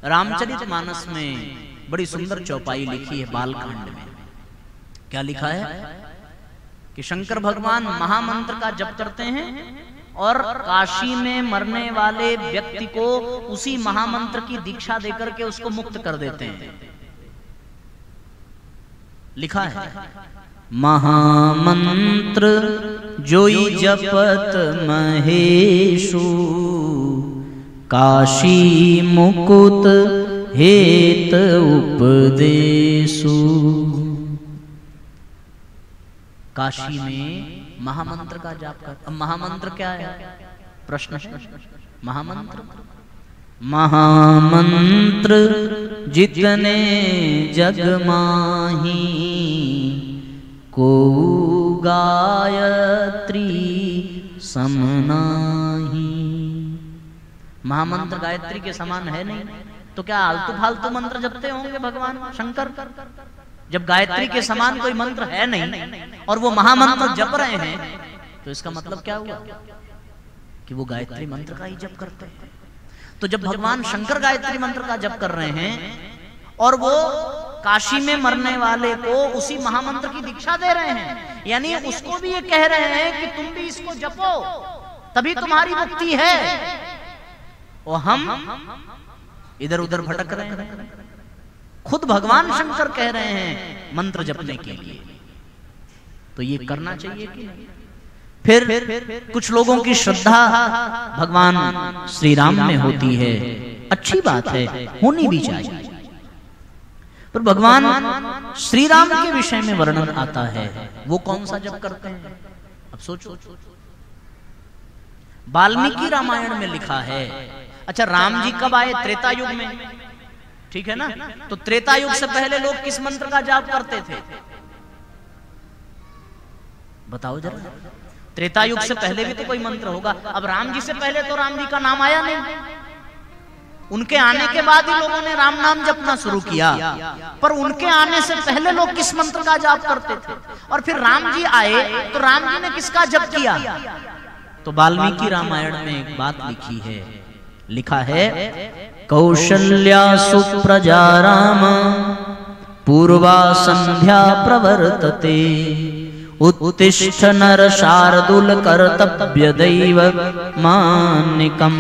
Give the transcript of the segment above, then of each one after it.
रामचरितमानस में बड़ी सुंदर चौपाई लिखी है बालकांड में। क्या लिखा है कि शंकर भगवान महामंत्र का जप करते हैं और काशी में मरने वाले व्यक्ति को उसी महामंत्र की दीक्षा देकर के उसको मुक्त कर देते हैं। लिखा है महामंत्र जोई जपत महेशु काशी मुकुत हेत उपदेशु। काशी में महामंत्र का जाप कर। अब महामंत्र क्या है प्रश्न है। महामंत्र महामंत्र जितने जग माही को गायत्री समनाही। महामंत्र गायत्री के समान है नहीं, तो क्या आलतू फालतू मंत्र जपते होंगे भगवान शंकर? जब गायत्री के समान कोई मंत्र है नहीं और वो महामंत्र जप रहे हैं, तो इसका मतलब क्या हुआ कि वो गायत्री मंत्र का ही जप करते हैं। तो जब भगवान शंकर गायत्री मंत्र का जप कर रहे हैं और वो काशी में मरने वाले को उसी महामंत्र की दीक्षा दे रहे हैं, यानी उसको भी ये कह रहे हैं कि तुम भी इसको जपो तभी तुम्हारी मुक्ति है। और हम इधर उधर भटक रहे हैं। खुद भगवान शंकर कह रहे हैं मंत्र जपने के लिए, तो ये करना चाहिए कि नहीं? फिर कुछ लोगों की श्रद्धा भगवान श्री राम में होती है, अच्छी बात है, होनी भी चाहिए। पर भगवान श्री राम के विषय में वर्णन आता है, वो कौन सा जप करते हैं? अब सोचो, वाल्मीकि रामायण में लिखा है। अच्छा, राम जी कब आए? त्रेता युग में, ठीक है ना? तो त्रेता युग से पहले लोग किस मंत्र का जाप करते थे? बताओ जरा। त्रेता युग से पहले भी तो कोई मंत्र होगा। अब राम जी से पहले तो राम जी का नाम आया नहीं, उनके आने के बाद ही लोगों ने राम नाम जपना शुरू किया। पर उनके आने से पहले लोग किस मंत्र का जाप करते थे? और फिर राम जी आए तो राम जी ने किसका जप किया? तो वाल्मीकि रामायण में एक बात लिखी है, लिखा है कौशल्या सुप्रजा राम पूर्वा संध्या प्रवर्तते उत्तिष्ठ नर शार्दूल कर्तव्य दैव मानिकम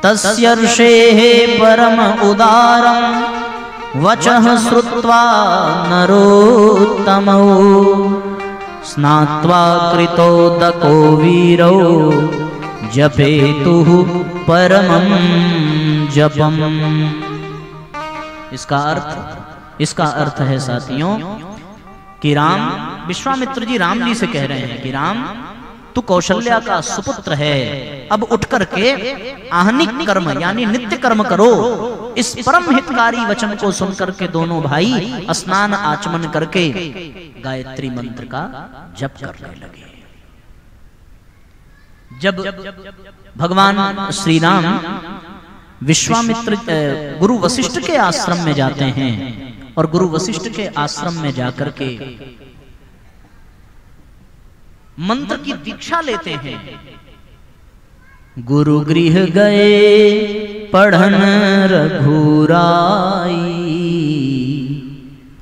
तस्य ऋषेः परम उदारम वचः श्रुत्वा नरोत्तमौ स्नात्वा कृतोदको वीरो जपेतुः परमं जपम। इसका अर्थ है साथियों कि राम, विश्वामित्र जी राम जी से कह रहे हैं कि राम तू कौशल्या का सुपुत्र है, अब उठ करके आहनिक कर्म यानी नित्य कर्म करो। इस परम हितकारी वचन को सुनकर के दोनों भाई स्नान आचमन करके गायत्री मंत्र का जप करने लगे। जब भगवान श्री राम विश्वामित्र गुरु वशिष्ठ के आश्रम में जाते हैं और गुरु वशिष्ठ के आश्रम में जाकर के मंत्र की दीक्षा लेते हैं, गुरु गृह गए पढ़न रघुराई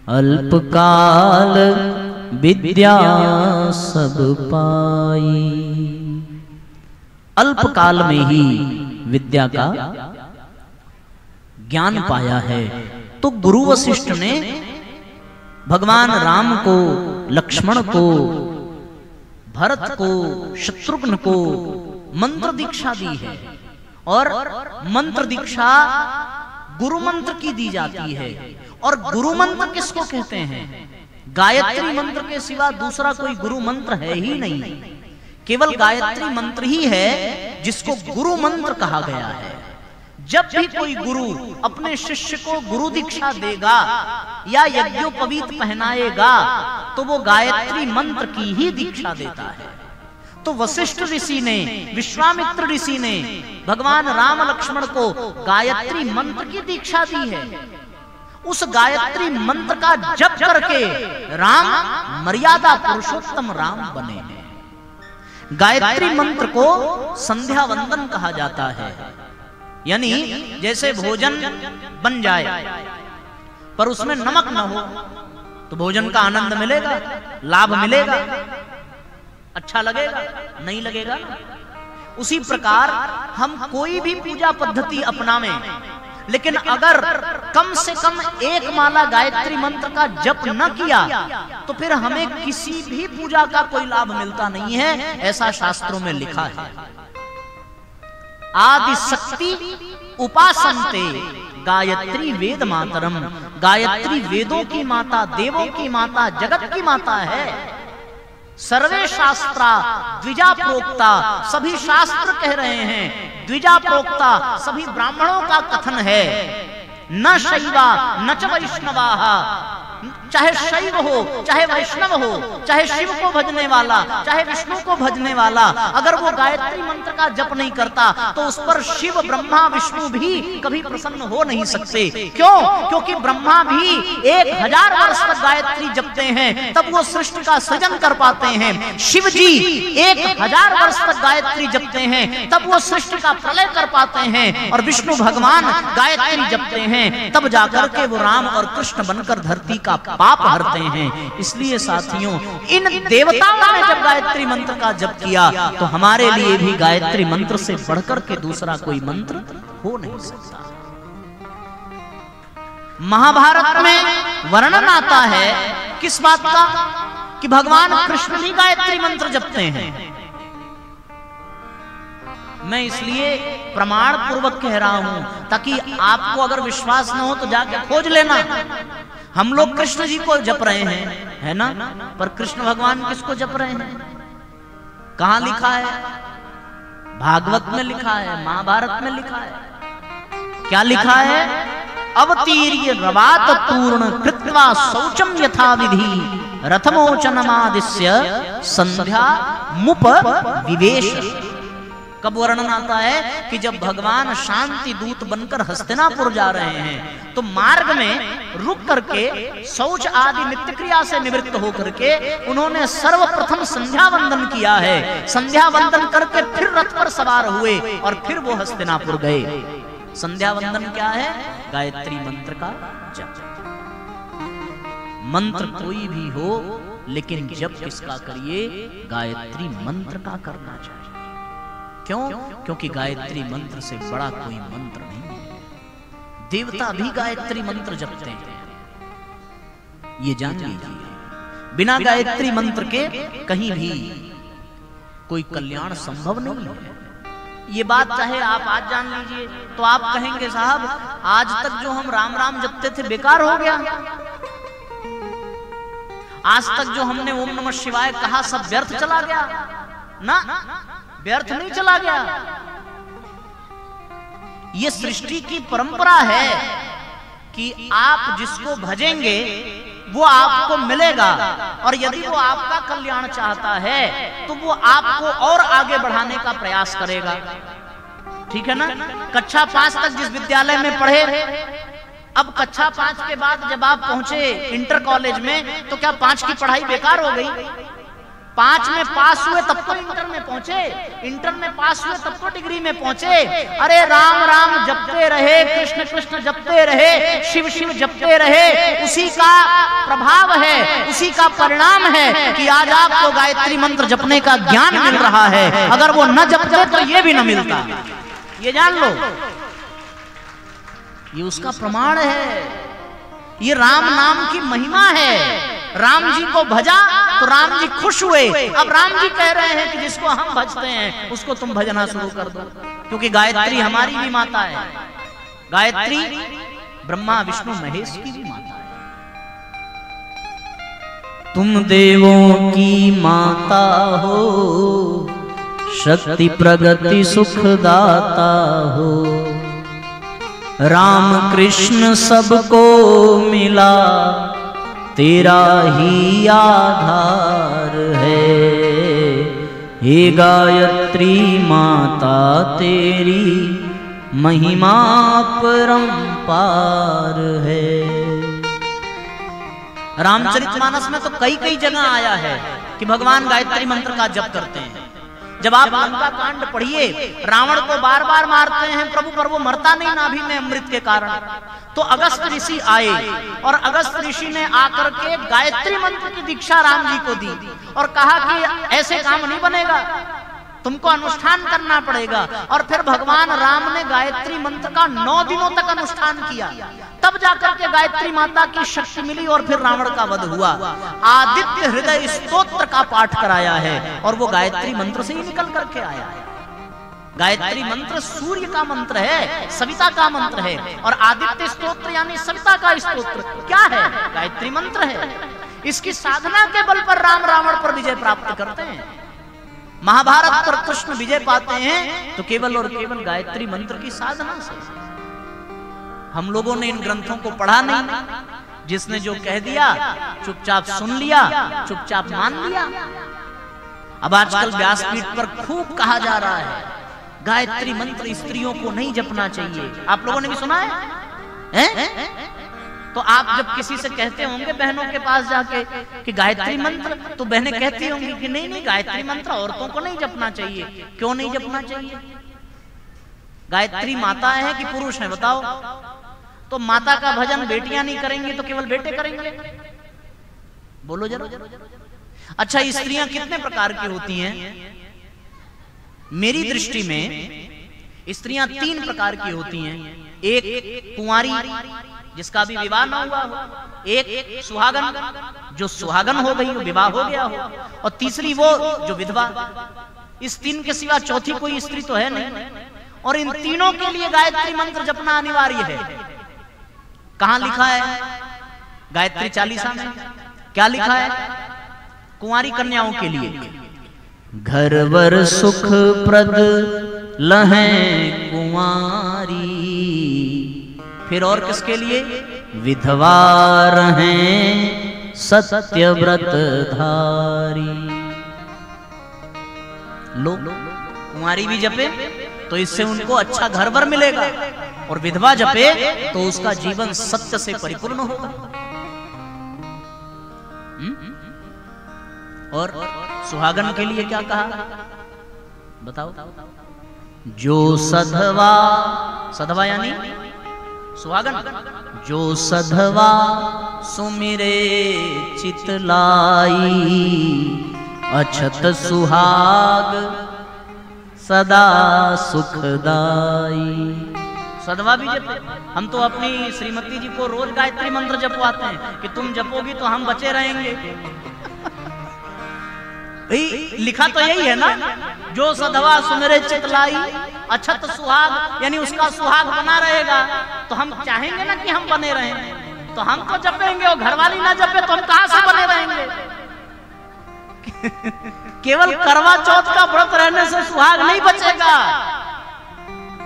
अल्पकाल विद्या सब पाई। अल्पकाल में ही विद्या का ज्ञान पाया है। तो गुरु वशिष्ठ ने भगवान राम को, लक्ष्मण को, भरत को, शत्रुघ्न को मंत्र दीक्षा दी है। और मंत्र दीक्षा गुरु मंत्र की दी जाती है। और गुरु मंत्र किसको कहते हैं? गायत्री मंत्र के सिवा दूसरा कोई गुरु मंत्र है ही नहीं। केवल गायत्री मंत्र ही है जिसको गुरु मंत्र कहा गया है। जब भी कोई गुरु अपने शिष्य को गुरु दीक्षा देगा या यज्ञोपवीत पहनाएगा तो वो गायत्री मंत्र की ही दीक्षा देता है। तो वशिष्ठ ऋषि ने, विश्वामित्र ऋषि ने भगवान राम लक्ष्मण को गायत्री मंत्र की दीक्षा दी है। उस गायत्री मंत्र का जप करके राम मर्यादा पुरुषोत्तम राम बने हैं। गायत्री मंत्र को संध्या वंदन कहा जाता है। यानी जैसे भोजन बन जाए पर उसमें नमक न हो तो भोजन का आनंद मिलेगा, लाभ मिलेगा, अच्छा लगेगा? नहीं लगेगा। उसी प्रकार हम कोई भी पूजा पद्धति अपनावें, लेकिन अगर कम से कम एक माला गायत्री मंत्र का जप न किया तो फिर हमें किसी भी पूजा का कोई लाभ मिलता नहीं है, ऐसा शास्त्रों में लिखा है। आदि शक्ति उपासनते गायत्री वेद मातरम। गायत्री वेदों की माता, देवों की माता, जगत की माता है। सर्वे शास्त्रा द्विजा प्रोक्ता, सभी शास्त्र कह रहे हैं द्विजा प्रोक्ता, सभी ब्राह्मणों का कथन है। न शैवा न च वैष्णवाः, चाहे शैव हो, चाहे वैष्णव हो, चाहे शिव को भजने वाला, चाहे विष्णु को भजने वाला, अगर वो गायत्री मंत्र का जप नहीं करता तो उस पर शिव, ब्रह्मा, विष्णु भी कभी प्रसन्न हो नहीं सकते। क्यों? क्योंकि ब्रह्मा भी 1000 वर्ष तक गायत्री जपते हैं, तब वो सृष्टि का सृजन कर पाते हैं। शिव जी 1000 वर्ष तक गायत्री जपते हैं, तब वो सृष्टि का प्रलय कर पाते हैं। और विष्णु भगवान गायत्री जपते हैं, तब जाकर के वो राम और कृष्ण बनकर धरती का पाप हरते हैं। इसलिए साथियों, इन देवताओं ने जब गायत्री मंत्र का जप किया तो हमारे लिए भी गायत्री मंत्र से बढ़कर के दूसरा कोई मंत्र हो नहीं सकता। महाभारत में वर्णन आता है किस बात का? कि भगवान कृष्ण ही गायत्री मंत्र जपते हैं। मैं इसलिए प्रमाण पूर्वक कह रहा हूं ताकि आपको अगर विश्वास न हो तो जाके खोज लेना। हम लोग कृष्ण जी को जप रहे हैं, है ना? पर कृष्ण भगवान किसको जप रहे हैं? कहां लिखा है? भागवत में लिखा है, महाभारत में लिखा है। क्या लिखा है? अवतीर्य रवात पूर्ण कृत्वा शौचम यथा विधि रथमोचनमादिश्य संध्या मुप विवेश। कब वर्णन आता है कि जब भगवान शांति दूत बनकर हस्तिनापुर जा रहे हैं तो मार्ग में रुक करके शौच आदि नित्य क्रिया से निवृत्त होकर के उन्होंने सर्वप्रथम संध्या वंदन किया है। संध्या वंदन करके फिर रथ पर सवार हुए और फिर वो हस्तिनापुर गए। संध्या वंदन क्या है? गायत्री मंत्र का जप। मंत्र कोई भी हो लेकिन जप किसका करिए? गायत्री मंत्र का करना चाहिए। क्यों? क्योंकि गायत्री मंत्र से बड़ा कोई मंत्र नहीं है। देवता भी गायत्री मंत्र जपते हैं, ये जान लीजिए। बिना गायत्री मंत्र के कहीं भी कोई कल्याण संभव नहीं है। ये बात चाहे आप आज जान लीजिए तो आप कहेंगे साहब आज तक जो हम राम राम जपते थे बेकार हो गया, आज तक जो हमने ओम नमः शिवाय कहा सब व्यर्थ चला गया। ना, व्यर्थ नहीं चला गया। ये सृष्टि की परंपरा है कि आप जिसको भजेंगे वो आपको मिलेगा, और यदि वो आपका कल्याण चाहता है तो वो आपको और आगे बढ़ाने का प्रयास करेगा। ठीक है ना? कक्षा 5 तक जिस विद्यालय में पढ़े, अब कक्षा 5 के बाद जब आप पहुंचे इंटर कॉलेज में तो क्या 5 की पढ़ाई बेकार हो गई? 5 में पास हुए तब तो इंटर में पहुंचे, इंटर में पास हुए तब तो डिग्री में पहुंचे। अरे राम राम जपते रहे, कृष्ण कृष्ण जपते रहे, शिव शिव जपते रहे, उसी का प्रभाव है, उसी का परिणाम है कि आज आपको गायत्री मंत्र जपने का ज्ञान मिल रहा है। अगर वो न जपते तो ये भी न मिलता, ये जान लो। ये उसका प्रमाण है, ये राम नाम की महिमा है। राम जी को भजा तो राम जी खुश हुए। अब राम जी कह रहे हैं कि जिसको हम भजते हैं उसको तुम भजना शुरू कर दो, क्योंकि गायत्री हमारी भी माता है। गायत्री ब्रह्मा विष्णु महेश की भी माता है। तुम देवों की माता हो, शक्ति प्रगति सुखदाता हो, राम कृष्ण सबको मिला, तेरा ही आधार है। हे गायत्री माता तेरी महिमा परंपार है। रामचरितमानस में तो कई कई जगह आया है कि भगवान गायत्री मंत्र का जप करते हैं। जब आप लंका कांड पढ़िए, रावण को बार बार मारते हैं प्रभु, पर वो मरता नहीं नाभि में अमृत के कारण। तो अगस्त ऋषि आए और अगस्त ऋषि ने आकर के गायत्री मंत्र की दीक्षा राम जी को दी और कहा कि ऐसे काम नहीं बनेगा, तुमको अनुष्ठान करना पड़ेगा। और फिर भगवान राम ने गायत्री मंत्र का 9 दिनों तक अनुष्ठान किया, तब जाकर के गायत्री माता की शक्ति मिली और फिर रावण का वध हुआ। आदित्य हृदय स्तोत्र का पाठ कराया है और वो गायत्री मंत्र से ही निकल करके आया है। गायत्री मंत्र सूर्य का मंत्र है, सविता का मंत्र है, और आदित्य स्तोत्र यानी सविता का स्तोत्र क्या है? गायत्री मंत्र है। इसकी साधना के बल पर राम रावण पर विजय प्राप्त करते हैं। महाभारत पर कृष्ण विजय पाते हैं तो केवल और केवल गायत्री मंत्र की साधना से। हम लोगों ने इन ग्रंथों को पढ़ा नहीं, जिसने जो कह दिया चुपचाप सुन लिया, चुपचाप मान लिया। अब आजकल व्यासपीठ पर खूब कहा जा रहा है गायत्री मंत्र स्त्रियों को नहीं जपना चाहिए। आप लोगों ने भी सुना है? तो आप जब किसी से कहते होंगे बहनों के पास जाके कि गायत्री मंत्र, तो बहनें कहती होंगी कि नहीं नहीं, गायत्री मंत्र औरतों को नहीं जपना चाहिए। क्यों नहीं जपना चाहिए? गायत्री माता है कि पुरुष है बताओ? तो माता का भजन बेटियां नहीं करेंगी तो केवल बेटे करेंगे? बोलो जरा। अच्छा, स्त्रियां कितने प्रकार की होती हैं? मेरी दृष्टि में स्त्रियां 3 प्रकार की होती हैं। एक कुंवारी जिसका भी विवाह ना हुआ हो, एक सुहागन जो सुहागन हो गई, विवाह हो गया हो, और तीसरी वो जो विधवा। इस 3 के सिवा चौथी कोई स्त्री तो है नहीं। और इन तीनों के लिए गायत्री मंत्र जपना अनिवार्य है। कहां लिखा है? गायत्री चालीसा में क्या लिखा है? कुंवारी कन्याओं के लिए घरवर सुख प्रद लहें कुंवारी। फिर और किसके लिए? विधवा रहें सत्य व्रत धारी। लो, कुंवारी भी जपे तो इससे उनको अच्छा घरवर मिलेगा, और विधवा जपे तो उसका जीवन सत्य से परिपूर्ण होगा। और सुहागन के लिए क्या कहा बताओ? जो सधवा, सधवा यानी सुहागन, जो सधवा सुमिरे चितलाई, अछत सुहाग सदा सुखदाई। सधवा भी जपे। हम तो अपनी श्रीमती जी को रोज गायत्री मंत्र जपवाते हैं कि तुम जपोगी तो हम बचे रहेंगे। लिखा तो यही है ना, जो सधवा सुमिरे चितलाई अछत सुहाग, यानी उसका सुहाग बना रहेगा। तो हम चाहेंगे ना कि हम बने रहें, तो हम तो जपेंगे, और घरवाली ना जपे तो हम कहां से बने रहेंगे? केवल करवा चौथ का व्रत रहने से सुहाग नहीं बचेगा।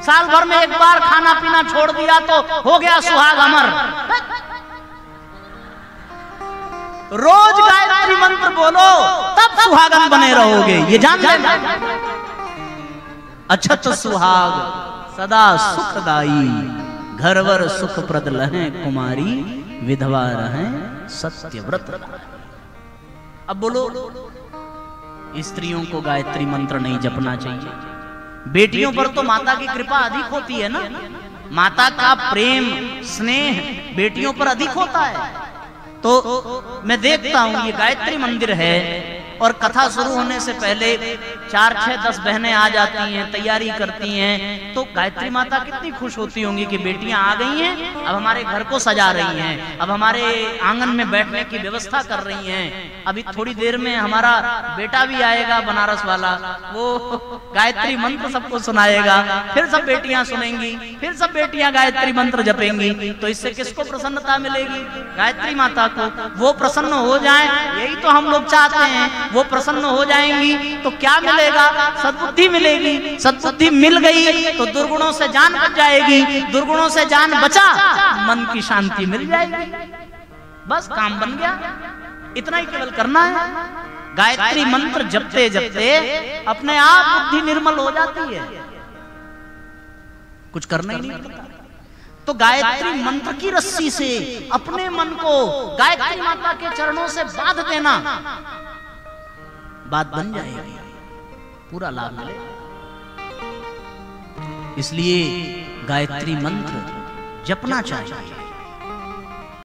साल भर में एक बार खाना पीना छोड़ दिया तो हो गया सुहाग अमर। रोज गायत्री मंत्र बोलो तब सुहागन बने रहोगे, ये जान लेना। अछत सुहाग सदा सुखदाई, घरवर सुख प्रद लहें कुमारी, विधवा रहें सत्य व्रत। अब बोलो, स्त्रियों को गायत्री मंत्र नहीं जपना चाहिए। बेटियों पर तो माता की कृपा अधिक होती है ना, माता का प्रेम स्नेह बेटियों पर अधिक होता है। तो मैं देखता हूं ये गायत्री मंदिर है और कथा शुरू होने से पहले 4, 6, 10 बहनें आ जाती हैं, तैयारी करती हैं। तो गायत्री माता कितनी खुश होती होंगी कि बेटियां आ गई हैं, अब हमारे घर को सजा रही हैं, अब हमारे आंगन में बैठने की व्यवस्था कर रही हैं। अभी थोड़ी देर में हमारा बेटा भी आएगा बनारस वाला, वो गायत्री मंत्र सबको सुनाएगा, फिर सब बेटियां सुनेंगी, फिर सब बेटियां गायत्री मंत्र जपेंगी। तो इससे किसको प्रसन्नता मिलेगी? गायत्री माता को। वो प्रसन्न हो जाए, यही तो हम लोग चाहते हैं। वो प्रसन्न हो जाएंगी तो क्या मिलेगा? सद्बुद्धि मिलेगी। सद्बुद्धि मिल गई तो दुर्गुणों से जान बच जाएगी, दुर्गुणों से जान बचा, मन की शांति मिल जाएगी। बस काम बन गया। इतना ही केवल करना है। गायत्री मंत्र जपते जपते अपने आप बुद्धि निर्मल हो जाती है, कुछ करना ही नहीं पड़ता। तो गायत्री मंत्र की रस्सी से अपने मन को गायत्री माता के चरणों से बांध देना, बात बन जाएगी। पूरा लाभ मिले। इसलिए गायत्री मंत्र जपना चाहिए।